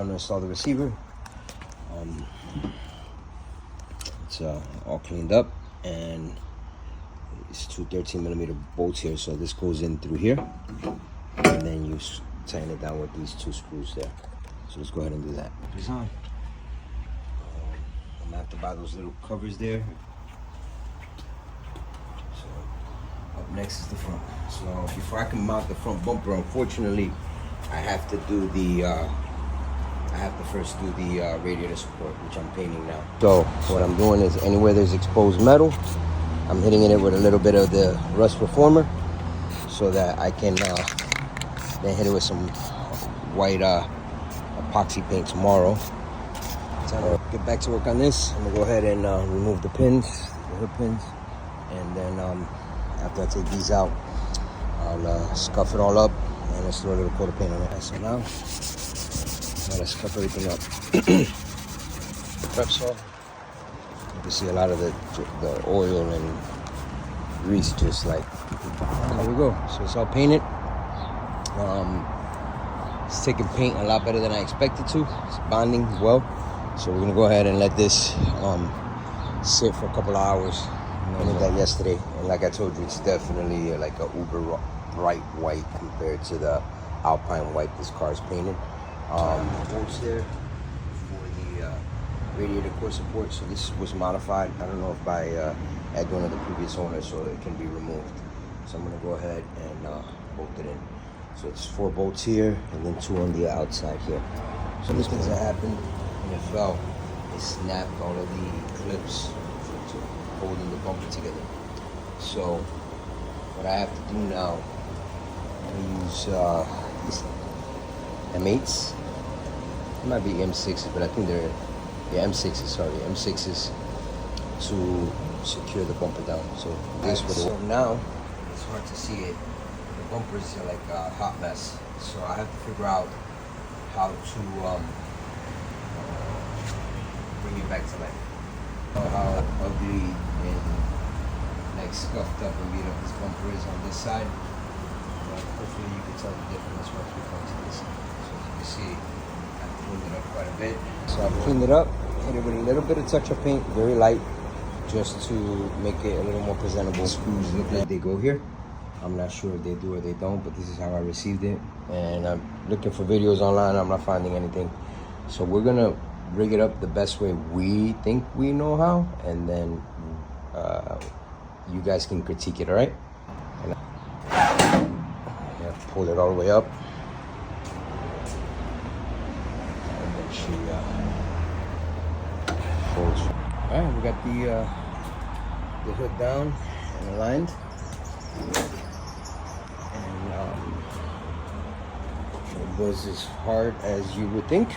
to install the receiver. It's all cleaned up, and it's two 13mm bolts here. So this goes in through here, and then you tighten it down with these two screws there. So let's go ahead and do that. It's on. I'm gonna have to buy those little covers there. So up next is the front. So before I can mount the front bumper, unfortunately, I have to do the first do the radiator support, which I'm painting now. So what I'm doing is, anywhere there's exposed metal, I'm hitting it with a little bit of the rust reformer, so that I can then hit it with some white epoxy paint tomorrow. Time to get back to work on this. I'm gonna go ahead and remove the pins, the hood pins, and then after I take these out, I'll scuff it all up and let's throw a little coat of paint on it. So now let's scuff everything up. Prep saw. You can see a lot of the oil and grease just like, there we go. So it's all painted. It's taking paint a lot better than I expected to. It's bonding well. So we're gonna go ahead and let this sit for a couple of hours. I did that yesterday, and like I told you, it's definitely like a uber bright white compared to the Alpine white this car is painted. Bolts there for the radiator core support. So this was modified. I don't know if by at one of the previous owners, so it can be removed. So I'm gonna go ahead and bolt it in. So it's 4 bolts here, and then 2 on the outside here. So these things that happened when it fell, it snapped all of the clips to holding the bumper together. So what I have to do now, I'm gonna use these M8s. It might be M6s, but I think they're M6s. Sorry, M6s to secure the bumper down. So this would. So now it's hard to see it. The bumpers are like a hot mess. So I have to figure out how to bring it back to life. How ugly and like scuffed up and beat up this bumper is on this side. But hopefully you can tell the difference once we come to this side. So as you can see, I've cleaned it up quite a bit. So I've cleaned it up, hit it with a little bit of touch-up paint, very light, just to make it a little more presentable. The screws look like they go here. I'm not sure if they do or they don't, but this is how I received it. And I'm looking for videos online, I'm not finding anything. So we're gonna rig it up the best way we think we know how, and then you guys can critique it, all right? And pull it all the way up. And then she folds. All right, we got the hood down and aligned. And it was as hard as you would think.